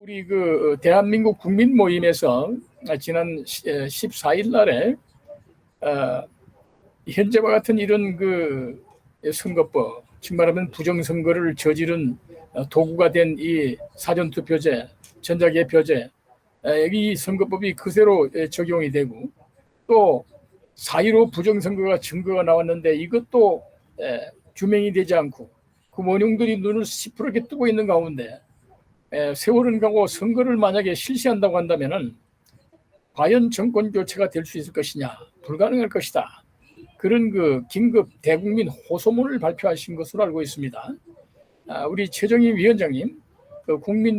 우리 대한민국 국민 모임에서 지난 14일 날에 현재와 같은 이런 선거법, 즉 말하면 부정선거를 저지른 도구가 된 이 사전투표제, 전자개표제, 이 선거법이 그대로 적용이 되고, 또 4.15 부정선거가 증거가 나왔는데 이것도 규명이 되지 않고 그 원흉들이 눈을 시퍼렇게 뜨고 있는 가운데 세월은 가고 선거를 만약에 실시한다고 한다면은 과연 정권 교체가 될 수 있을 것이냐, 불가능할 것이다. 그런 긴급 대국민 호소문을 발표하신 것으로 알고 있습니다. 우리 최정희 위원장님,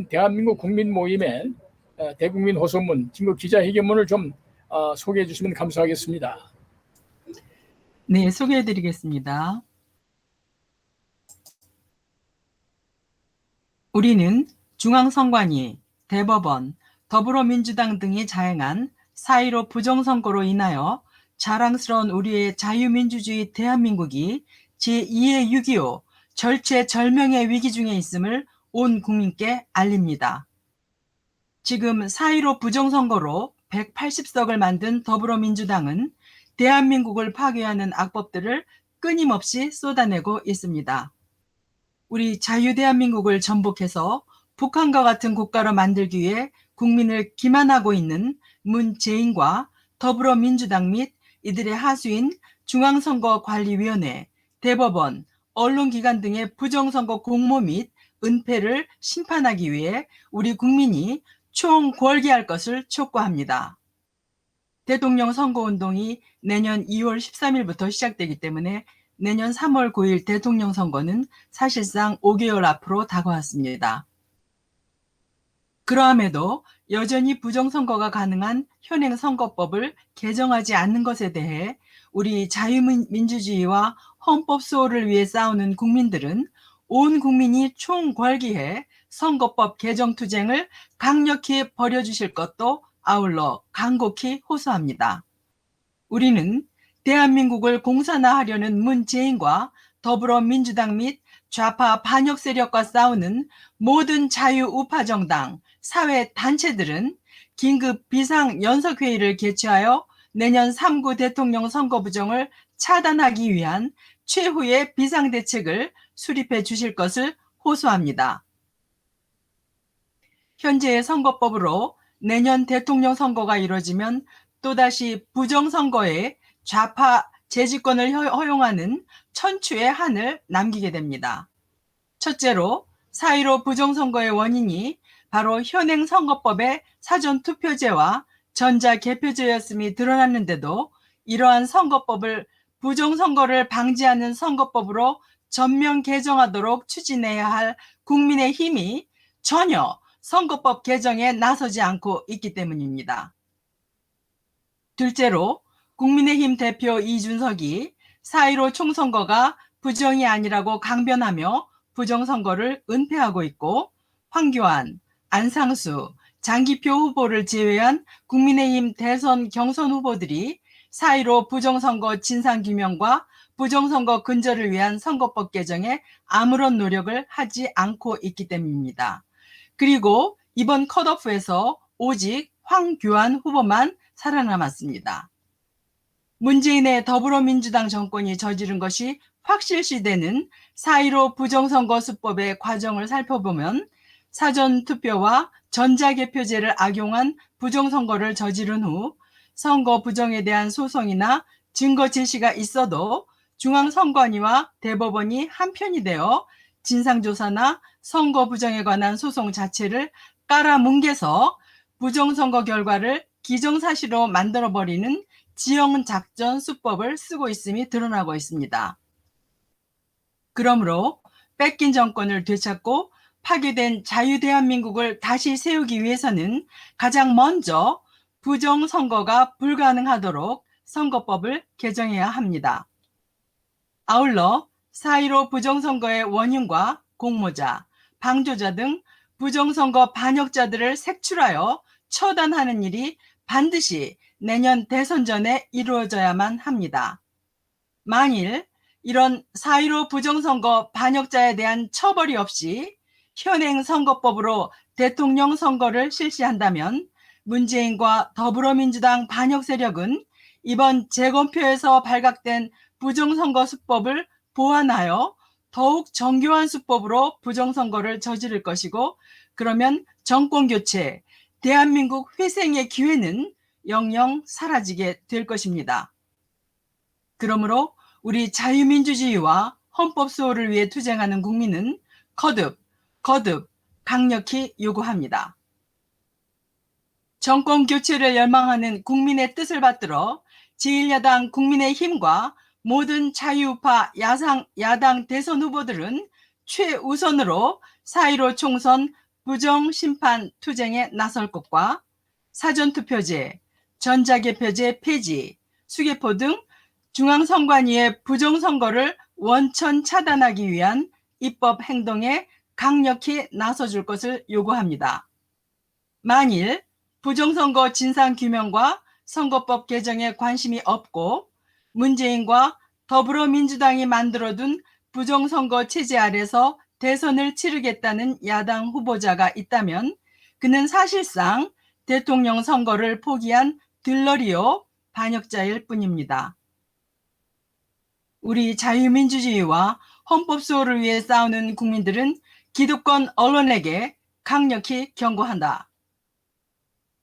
대한민국 국민 모임의 대국민 호소문, 긴급 기자회견문을 좀 소개해 주시면 감사하겠습니다. 네, 소개해 드리겠습니다. 우리는 중앙선관위, 대법원, 더불어민주당 등이 자행한 4.15 부정선거로 인하여 자랑스러운 우리의 자유민주주의 대한민국이 제2의 6.25 절체절명의 위기 중에 있음을 온 국민께 알립니다. 지금 4.15 부정선거로 180석을 만든 더불어민주당은 대한민국을 파괴하는 악법들을 끊임없이 쏟아내고 있습니다. 우리 자유대한민국을 전복해서 북한과 같은 국가로 만들기 위해 국민을 기만하고 있는 문재인과 더불어민주당 및 이들의 하수인 중앙선거관리위원회, 대법원, 언론기관 등의 부정선거 공모 및 은폐를 심판하기 위해 우리 국민이 총궐기할 것을 촉구합니다. 대통령 선거운동이 내년 2월 13일부터 시작되기 때문에 내년 3월 9일 대통령 선거는 사실상 5개월 앞으로 다가왔습니다. 그러함에도 여전히 부정선거가 가능한 현행 선거법을 개정하지 않는 것에 대해 우리 자유민주주의와 헌법 수호를 위해 싸우는 국민들은 온 국민이 총궐기해 선거법 개정 투쟁을 강력히 벌여주실 것도 아울러 간곡히 호소합니다. 우리는 대한민국을 공산화하려는 문재인과 더불어민주당 및 좌파 반역 세력과 싸우는 모든 자유우파 정당, 사회단체들은 긴급 비상연석회의를 개최하여 내년 3구 대통령 선거 부정을 차단하기 위한 최후의 비상대책을 수립해 주실 것을 호소합니다. 현재의 선거법으로 내년 대통령 선거가 이뤄지면 또다시 부정선거에 좌파 재집권을 허용하는 천추의 한을 남기게 됩니다. 첫째로 4.15 부정선거의 원인이 바로 현행 선거법의 사전투표제와 전자개표제였음이 드러났는데도 이러한 선거법을 부정선거를 방지하는 선거법으로 전면 개정하도록 추진해야 할 국민의힘이 전혀 선거법 개정에 나서지 않고 있기 때문입니다. 둘째로 국민의힘 대표 이준석이 4.15 총선거가 부정이 아니라고 강변하며 부정선거를 은폐하고 있고, 황교안, 안상수, 장기표 후보를 제외한 국민의힘 대선 경선 후보들이 4.15 부정선거 진상규명과 부정선거 근절을 위한 선거법 개정에 아무런 노력을 하지 않고 있기 때문입니다. 그리고 이번 컷오프에서 오직 황교안 후보만 살아남았습니다. 문재인의 더불어민주당 정권이 저지른 것이 확실시되는 4.15 부정선거 수법의 과정을 살펴보면 사전투표와 전자개표제를 악용한 부정선거를 저지른 후 선거 부정에 대한 소송이나 증거 제시가 있어도 중앙선관위와 대법원이 한편이 되어 진상조사나 선거 부정에 관한 소송 자체를 깔아뭉개서 부정선거 결과를 기정사실로 만들어버리는 지형작전 수법을 쓰고 있음이 드러나고 있습니다. 그러므로 뺏긴 정권을 되찾고 파괴된 자유대한민국을 다시 세우기 위해서는 가장 먼저 부정선거가 불가능하도록 선거법을 개정해야 합니다. 아울러 4.15 부정선거의 원흉과 공모자, 방조자 등 부정선거 반역자들을 색출하여 처단하는 일이 반드시 내년 대선 전에 이루어져야만 합니다. 만일 이런 4.15 부정선거 반역자에 대한 처벌이 없이 현행 선거법으로 대통령 선거를 실시한다면 문재인과 더불어민주당 반역 세력은 이번 재검표에서 발각된 부정선거 수법을 보완하여 더욱 정교한 수법으로 부정선거를 저지를 것이고, 그러면 정권교체, 대한민국 회생의 기회는 영영 사라지게 될 것입니다. 그러므로 우리 자유민주주의와 헌법 수호를 위해 투쟁하는 국민은 거듭 강력히 요구합니다. 정권 교체를 열망하는 국민의 뜻을 받들어 제1야당 국민의힘과 모든 자유우파 야당 대선 후보들은 최우선으로 4.15 총선 부정심판 투쟁에 나설 것과 사전투표제, 전자개표제 폐지, 수개표 등 중앙선관위의 부정선거를 원천 차단하기 위한 입법 행동에 강력히 나서줄 것을 요구합니다. 만일 부정선거 진상규명과 선거법 개정에 관심이 없고 문재인과 더불어민주당이 만들어둔 부정선거 체제 아래서 대선을 치르겠다는 야당 후보자가 있다면 그는 사실상 대통령 선거를 포기한 들러리요 반역자일 뿐입니다. 우리 자유민주주의와 헌법 수호를 위해 싸우는 국민들은 기득권 언론에게 강력히 경고한다.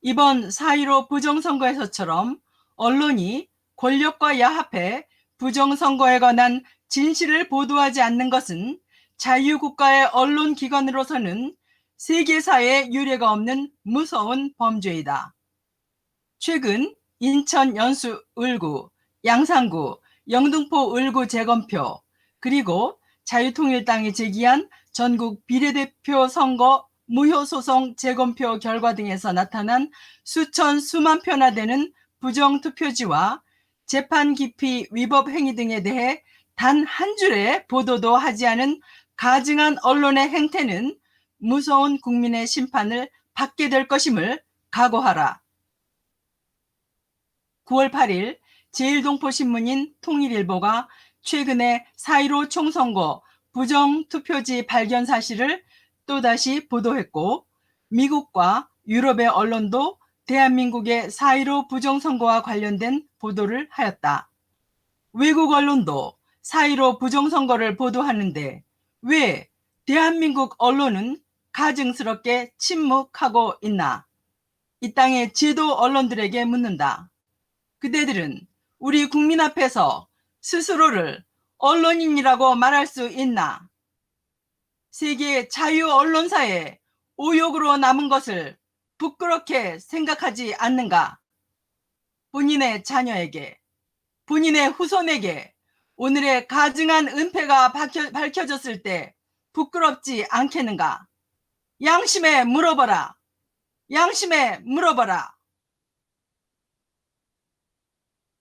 이번 4.15 부정선거에서처럼 언론이 권력과 야합해 부정선거에 관한 진실을 보도하지 않는 것은 자유국가의 언론기관으로서는 세계사에 유례가 없는 무서운 범죄이다. 최근 인천 연수 을구, 양산구, 영등포 을구 재검표, 그리고 자유통일당이 제기한 전국 비례대표 선거 무효소송 재검표 결과 등에서 나타난 수만 표나 되는 부정투표지와 재판 기피 위법 행위 등에 대해 단 한 줄의 보도도 하지 않은 가증한 언론의 행태는 무서운 국민의 심판을 받게 될 것임을 각오하라. 9월 8일 제1동포신문인 통일일보가 최근에 4.15 총선거 부정투표지 발견 사실을 또다시 보도했고, 미국과 유럽의 언론도 대한민국의 4.15 부정선거와 관련된 보도를 하였다. 외국 언론도 4.15 부정선거를 보도하는데 왜 대한민국 언론은 가증스럽게 침묵하고 있나? 이 땅의 제도 언론들에게 묻는다. 그대들은 우리 국민 앞에서 스스로를 언론인이라고 말할 수 있나? 세계 자유 언론사에 오욕으로 남은 것을 부끄럽게 생각하지 않는가? 본인의 자녀에게, 본인의 후손에게 오늘의 가증한 은폐가 밝혀졌을 때 부끄럽지 않겠는가? 양심에 물어봐라. 양심에 물어봐라.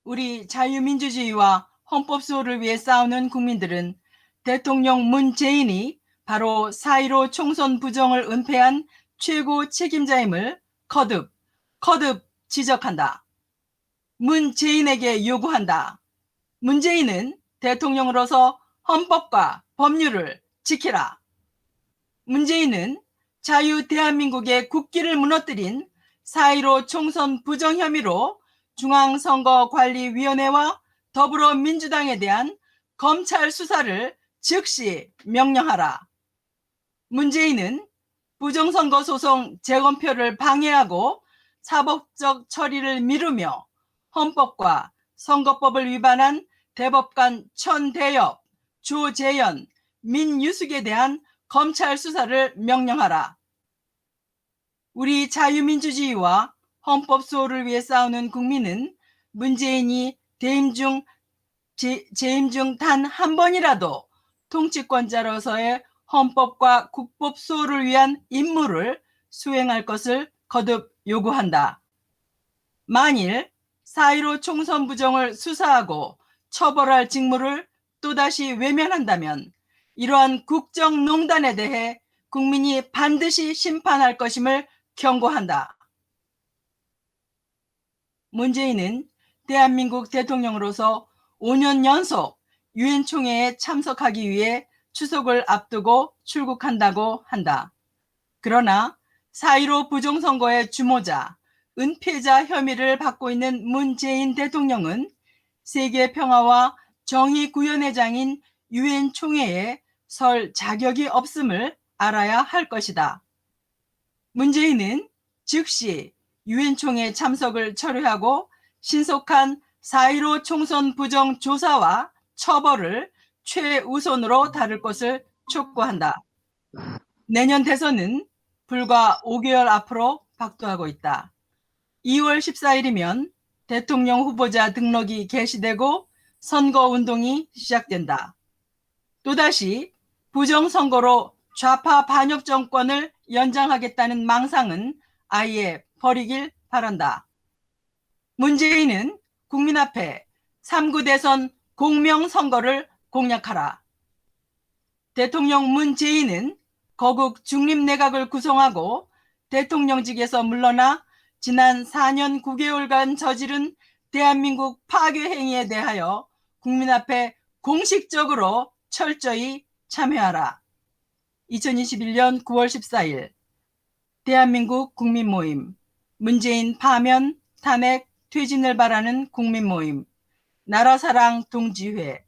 우리 자유민주주의와 헌법 수호를 위해 싸우는 국민들은 대통령 문재인이 바로 4.15 총선 부정을 은폐한 최고 책임자임을 거듭 지적한다. 문재인에게 요구한다. 문재인은 대통령으로서 헌법과 법률을 지키라. 문재인은 자유 대한민국의 국기를 무너뜨린 4.15 총선 부정 혐의로 중앙선거관리위원회와 더불어민주당에 대한 검찰 수사를 즉시 명령하라. 문재인은 부정선거 소송 재검표를 방해하고 사법적 처리를 미루며 헌법과 선거법을 위반한 대법관 천대엽, 조재현, 민유숙에 대한 검찰 수사를 명령하라. 우리 자유민주주의와 헌법 수호를 위해 싸우는 국민은 문재인이 재임 중 단 한 번이라도 통치권자로서의 헌법과 국법 수호를 위한 임무를 수행할 것을 거듭 요구한다. 만일 4.15 총선 부정을 수사하고 처벌할 직무를 또다시 외면한다면 이러한 국정농단에 대해 국민이 반드시 심판할 것임을 경고한다. 문재인은 대한민국 대통령으로서 5년 연속 유엔 총회에 참석하기 위해 추석을 앞두고 출국한다고 한다. 그러나 4.15 부정선거의 주모자, 은폐자 혐의를 받고 있는 문재인 대통령은 세계 평화와 정의 구현회장인 유엔 총회에 설 자격이 없음을 알아야 할 것이다. 문재인은 즉시 유엔 총회 참석을 철회하고 신속한 4.15 총선 부정 조사와 처벌을 최우선으로 다룰 것을 촉구한다. 내년 대선은 불과 5개월 앞으로 박두하고 있다. 2월 14일이면 대통령 후보자 등록이 개시되고 선거운동이 시작된다. 또다시 부정선거로 좌파 반역 정권을 연장하겠다는 망상은 아예 버리길 바란다. 문재인은 국민 앞에 3구 대선 공명선거를 공약하라. 대통령 문재인은 거국 중립내각을 구성하고 대통령직에서 물러나 지난 4년 9개월간 저지른 대한민국 파괴 행위에 대하여 국민 앞에 공식적으로 철저히 참여하라. 2021년 9월 14일 대한민국 국민모임, 문재인 파면, 탄핵, 퇴진을 바라는 국민모임, 나라사랑 동지회,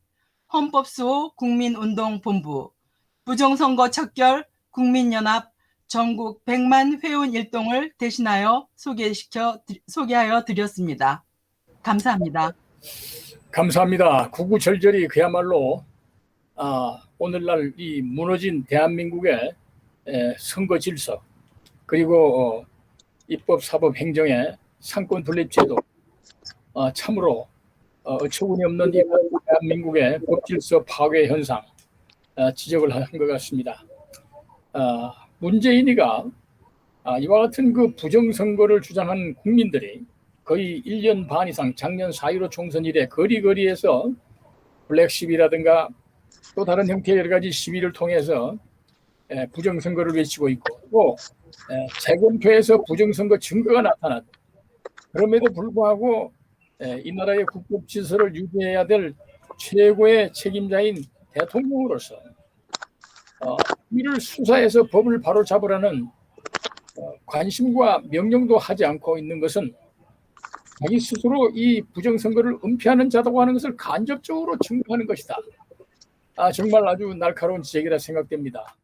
헌법수호 국민운동본부, 부정선거 척결 국민연합 전국 100만 회원 일동을 대신하여 소개하여 드렸습니다. 감사합니다. 감사합니다. 구구절절히 그야말로 오늘날 이 무너진 대한민국의 선거 질서, 그리고 입법, 사법, 행정의 상권 분립제도, 참으로 어처구니 없는 이 대한민국의 법질서 파괴 현상 지적을 한 것 같습니다. 문재인이가 이와 같은 그 부정선거를 주장한 국민들이 거의 1년 반 이상 작년 4.15 총선 이래 거리거리에서 블랙십이라든가 또 다른 형태의 여러 가지 시위를 통해서 부정선거를 외치고 있고, 또 재검표에서 부정선거 증거가 나타났다. 그럼에도 불구하고 이 나라의 국법 질서를 유지해야 될 최고의 책임자인 대통령으로서 이를 수사해서 법을 바로잡으라는 관심과 명령도 하지 않고 있는 것은 자기 스스로 이 부정선거를 은폐하는 자라고 하는 것을 간접적으로 증거하는 것이다. 정말 아주 날카로운 지적이라 생각됩니다.